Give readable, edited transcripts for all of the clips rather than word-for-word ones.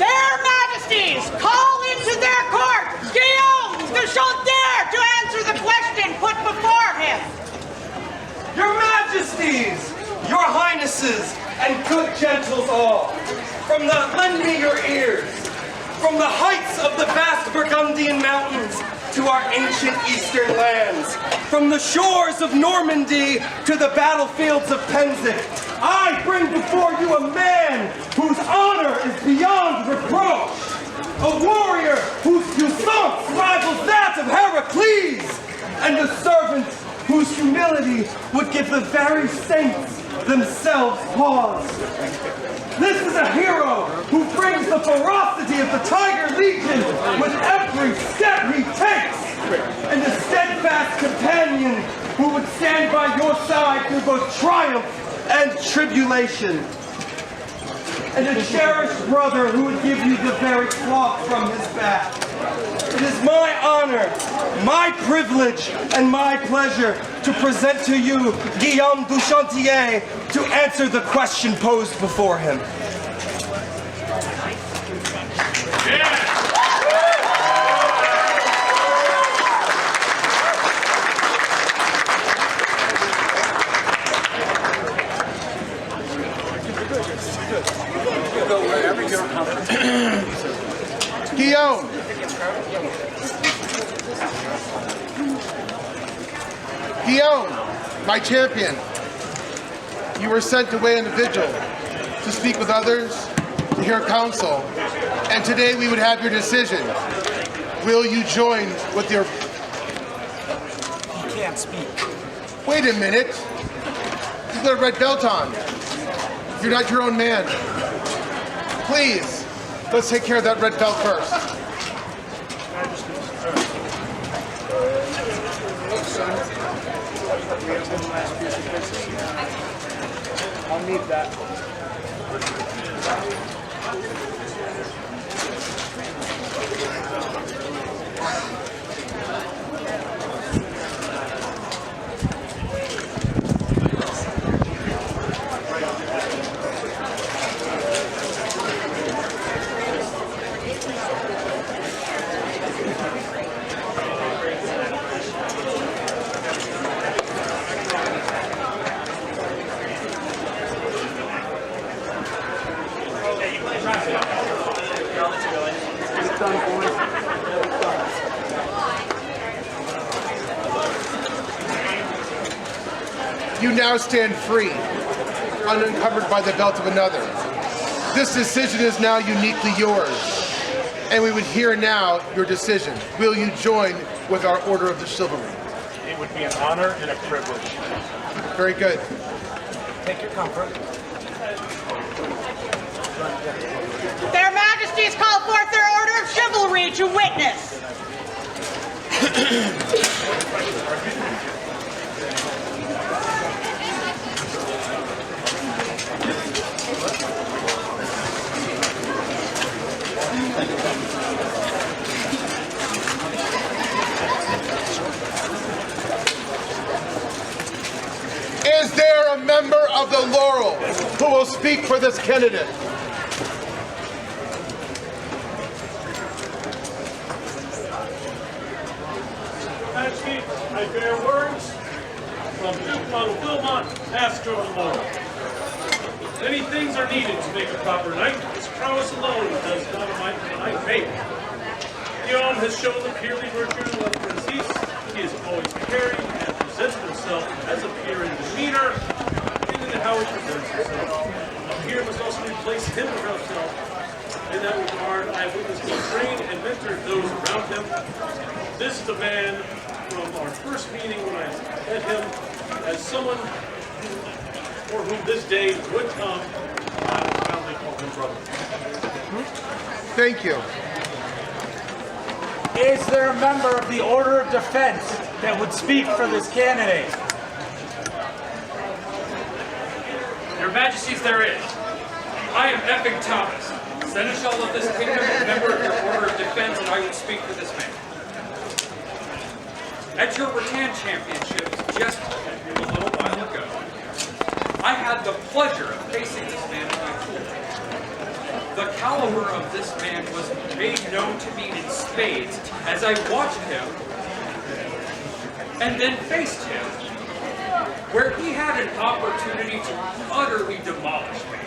Their Majesties call into their court Guillaume Du Chantier to answer the question put before him. Your Majesties, your Highnesses, and good gentles all, lend me your ears. From the heights of the vast Burgundian mountains to our ancient eastern lands, from the shores of Normandy to the battlefields of Pennsic, I bring before you a man whose honor is beyond reproach, a warrior whose puissance rivals that of Heracles, and a servant whose humility would give the very saints themselves pause. This is a hero who brings the ferocity of the Tiger Legion with every step he takes, and a steadfast companion who would stand by your side through both triumph and tribulation, and a cherished brother who would give you the very cloth from his back. It is my honor, my privilege, and my pleasure to present to you Guillaume Du Chantier to answer the question posed before him. Guillaume, my champion, you were sent away on a vigil to speak with others, to hear counsel, and today we would have your decision. Will you join with your... You can't speak. Wait a minute. You've got a red belt on. You're not your own man. Please, let's take care of that red belt first. I'll need that. You now stand free, unencumbered by the belt of another. This decision is now uniquely yours, and we would hear now your decision. Will you join with our Order of the Chivalry? It would be an honor and a privilege. Very good. Take your comfort. Their Majesties call forth their Order of Chivalry to witness. Is there a member of the Laurel who will speak for this candidate? Majesty, I bear words from Duke Wilmot, Master of the Laurel. Many things are needed to make a proper knight. His prowess alone does not a knight make. Guillaume has shown the peerly virtue of Pennsic. He is always carried and presents himself as a peer in demeanor and in how he presents himself. A peer must also replace him or herself. In that regard, I have witnessed him train and mentor those around him. This is the man from our first meeting when I met him as someone for whom this day would come. I would proudly call him brother. Thank you. Is there a member of the Order of Defense that would speak for this candidate? Your Majesties, there is. I am Epic Thomas, Seneschal of this kingdom and member of your Order of Defense, and I will speak for this man. At your Rattan Championships just a little while ago, I had the pleasure of facing this man in my pool. The caliber of this man was made known to me in spades as I watched him and then faced him, where he had an opportunity to utterly demolish me,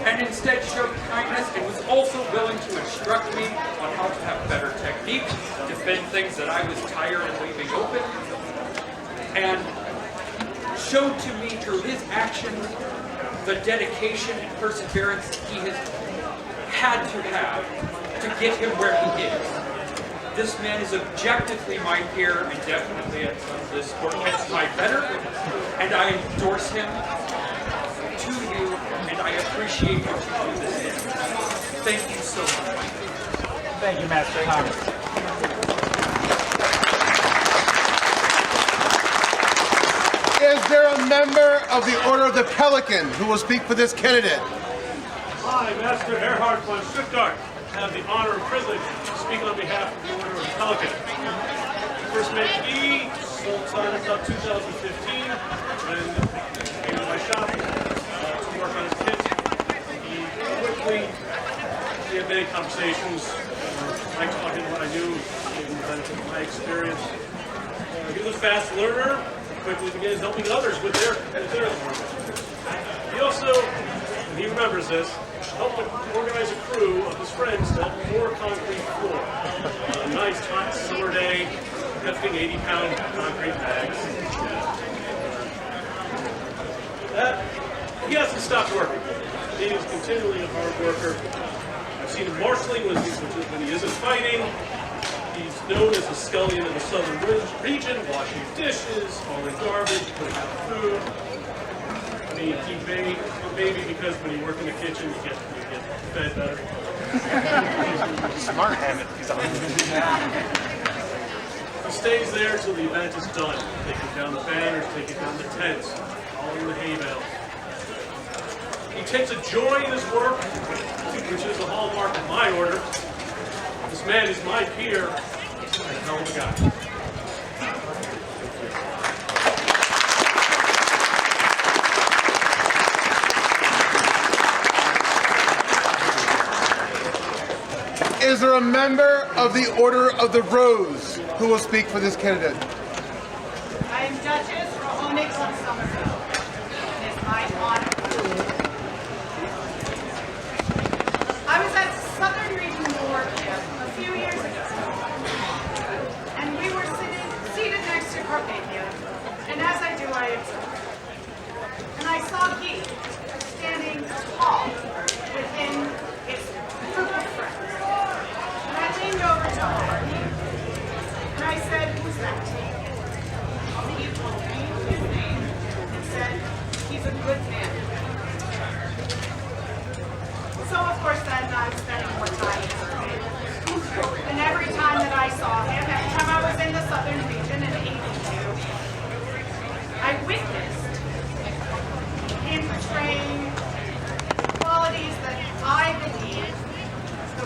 and instead showed kindness and was also willing to instruct me on how to have better technique, defend things that I was tired of leaving open, and showed to me through his actions the dedication and perseverance he has had to get him where he is. This man is objectively my peer and definitely at this sport my better, and I endorse him to you, and I appreciate what you do this day. Thank you so much. Thank you, Master Thomas. Is there a member of the Order of the Pelican who will speak for this candidate? I, Master Erhard von Stuttgart, have the honor and privilege to speak on behalf of the Order of the Pelican. First met me sometime about 2015 when he came to my shop to work on his kit. We had many conversations. I taught him what I knew, gave him the benefit of my experience. He was a fast learner, quickly began helping others with their learning. He also, and he remembers this, helped organize a crew of his friends to help pour concrete floor. A nice hot summer day, hefting 80-pound concrete bags. He hasn't stopped working. He is continually a hard worker. I've seen him marshalling when he isn't fighting. He's known as the scullion of the southern region, washing dishes, hauling garbage, putting out food. I mean, he maybe because when you work in the kitchen, you get fed better. Smart habit. He stays there till the event is done, taking down the banners, taking down the tents, hauling the hay bales. He takes a joy in his work, which is a hallmark of my order. This man is my peer, and a hell of a guy. Is there a member of the Order of the Rose who will speak for this candidate? I am Duchess Rohonik von Somerville. It is my honor. I was at Southern Region Board a few years ago, and we were seated next to Carpathia, and as I do, I observed. And I saw Guy standing tall within his group of friends. And I leaned over to Harvey, and I said, "Who's that?" He told me his name and said, "He's a good man." So of course then I was spending more time observing. And every time that I saw him, every time I was in the southern region in 82, I witnessed him portraying qualities that I believe the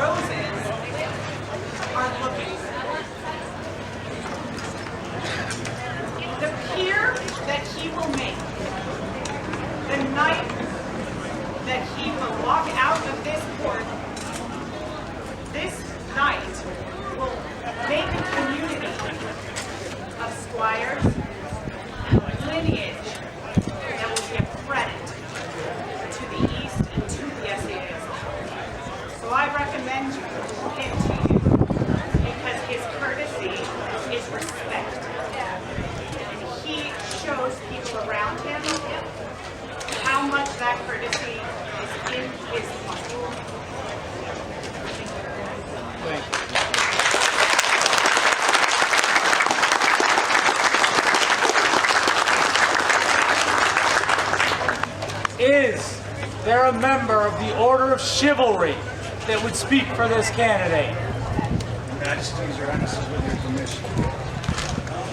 roses are looking for. The peer that he will make, the night that he will walk out of this court, this night will make a community of squires and lineage that will be a credit to the East and to the SAA. So I recommend him to you because his courtesy is respect. And he shows people around him how much that courtesy is in his mind. Is there a member of the Order of Chivalry that would speak for this candidate? Majesties, Your Highnesses, with your permission.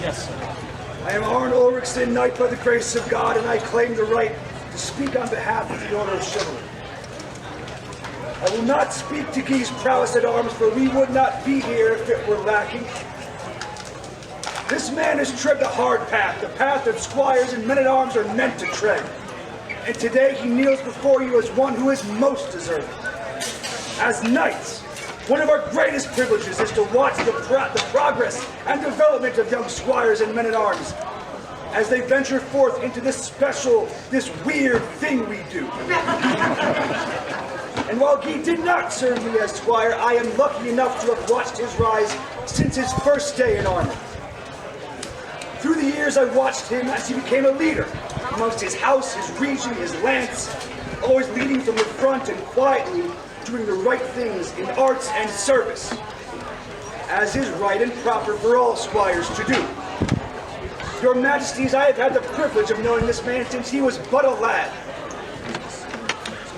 Yes, sir. I am Arne Ulrichsen, Knight by the grace of God, and I claim the right to speak on behalf of the Order of Chivalry. I will not speak to Guy's prowess at arms, for we would not be here if it were lacking. This man has tread the hard path, the path that squires and men-at-arms are meant to tread. And today he kneels before you as one who is most deserving. As knights, one of our greatest privileges is to watch the progress and development of young squires and men-at-arms as they venture forth into this weird thing we do. And while Guy did not serve me as squire, I am lucky enough to have watched his rise since his first day in armor. Through the years, I watched him as he became a leader amongst his house, his region, his lance, always leading from the front and quietly doing the right things in arts and service, as is right and proper for all squires to do. Your Majesties, I have had the privilege of knowing this man since he was but a lad.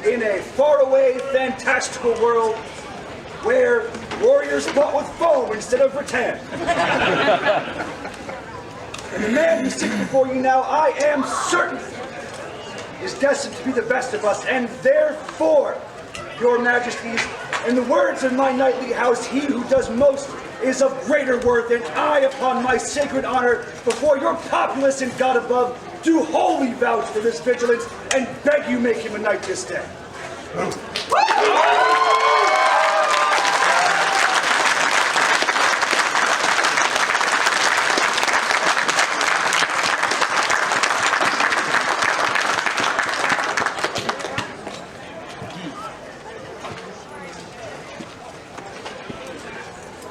In a faraway, fantastical world where warriors fought with foam instead of rattan. And the man who sits before you now, I am certain, is destined to be the best of us, and therefore, Your Majesties, in the words of my knightly house, he who does most is of greater worth, and I, upon my sacred honor, before your populace and God above, do wholly vouch for this vigilance, and beg you make him a knight this day.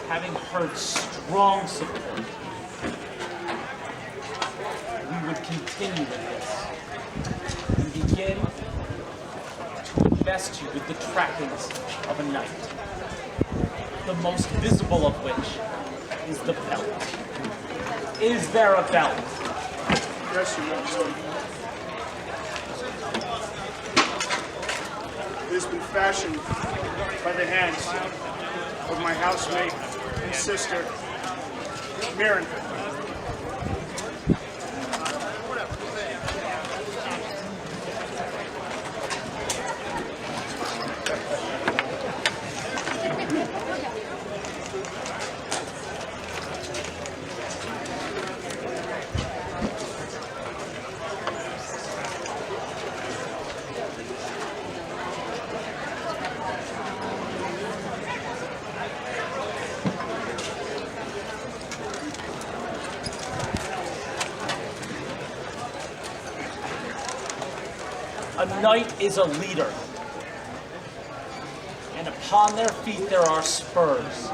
Having heard strong support, we would continue with this and begin to invest you with the trappings of a knight, the most visible of which is the belt. Is there a belt? Yes, Your Majesty. It has been fashioned by the hands of my housemate and sister, Mirren. A knight is a leader, and upon their feet there are spurs,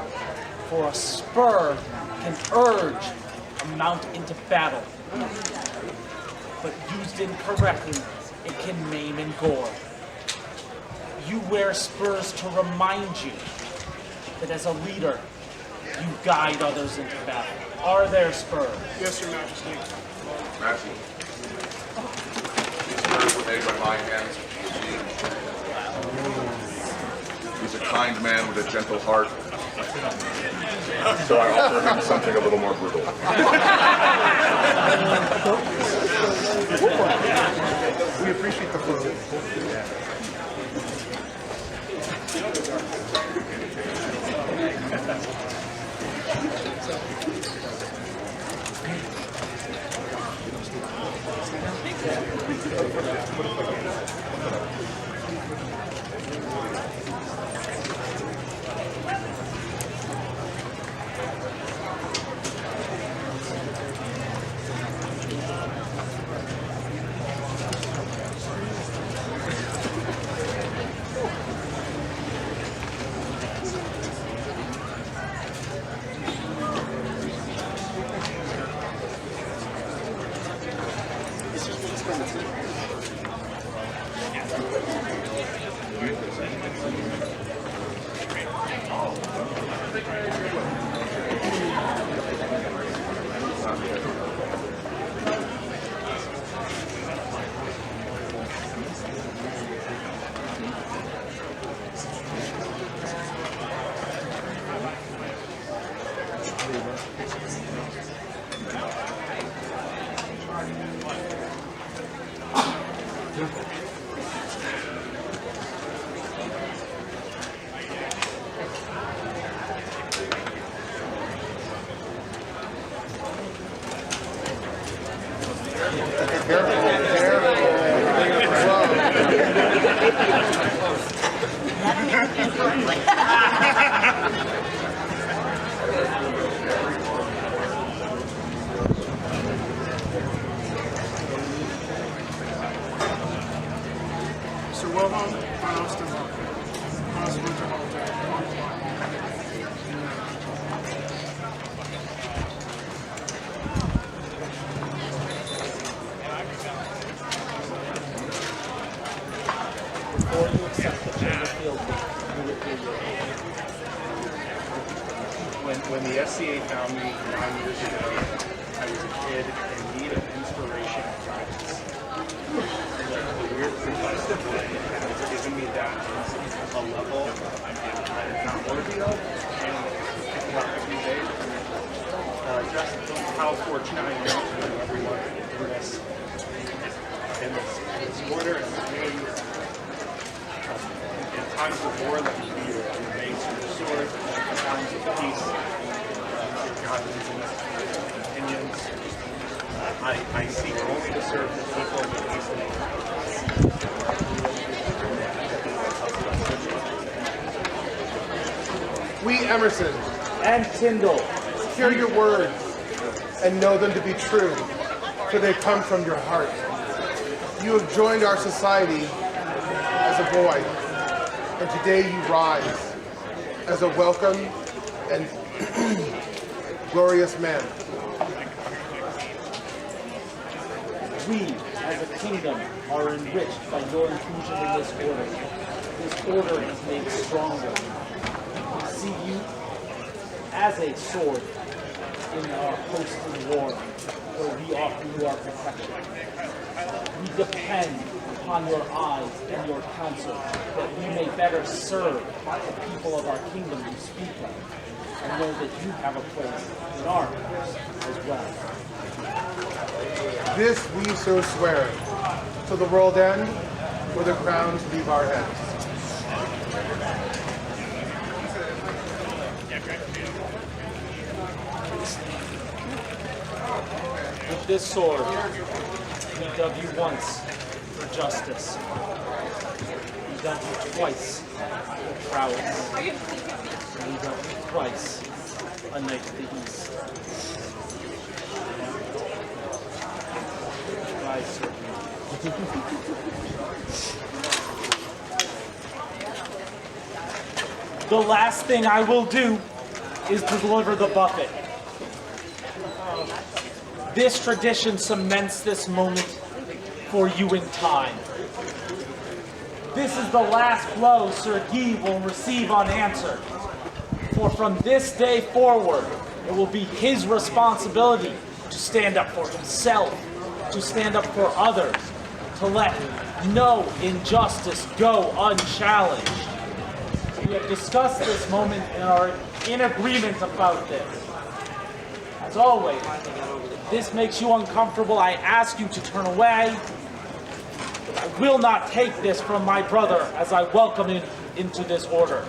for a spur can urge a mount into battle, but used incorrectly, it can maim and gore. You wear spurs to remind you that as a leader, you guide others into battle. Are there spurs? Yes, Your Majesty. Majesty. These spurs were made by my hands. He's a kind man with a gentle heart. So I offer him something a little more brutal. We appreciate the food. Mr. Wilhelm von Ostenbach, Before you accept the change of field, you would do your When the SCA found me 9 years ago, I was a kid in need of inspiration and guidance. The weird progressive way has given me that a level I'm not worthy of, and picking up every day. Just how fortunate I am to know everyone in this order and community. In times of war, let me be your base and your sword. In times of peace, your guidance and opinions. I seek only to serve the people of peace. We, Emerson, and Tindal, hear your words and know them to be true, for they come from your heart. You have joined our society as a boy, and today you rise as a welcome and glorious man. we, as a kingdom, are enriched by your inclusion in this order. This order is made stronger. We see you as a sword in our post-war war, where we offer you our protection. We depend upon your eyes and your counsel, that we may better serve the people of our kingdom you speak of, and know that you have a place in our lives as well. This we so swear, till the world end, or the crowns leave our heads. With this sword, we dub you once for justice. We dub you twice for prowess. And we dub you thrice a knight of the East. I serve you. The last thing I will do is to deliver the buffet. This tradition cements this moment for you in time. This is the last blow Sir Guy will receive unanswered. For from this day forward, it will be his responsibility to stand up for himself, to stand up for others, to let no injustice go unchallenged. We have discussed this moment and are in agreement about this. As always, if this makes you uncomfortable, I ask you to turn away. I will not take this from my brother as I welcome him into this order.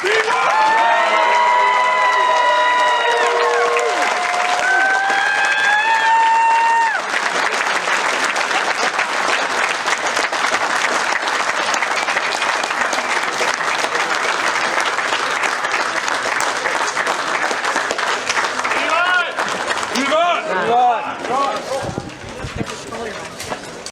Viva!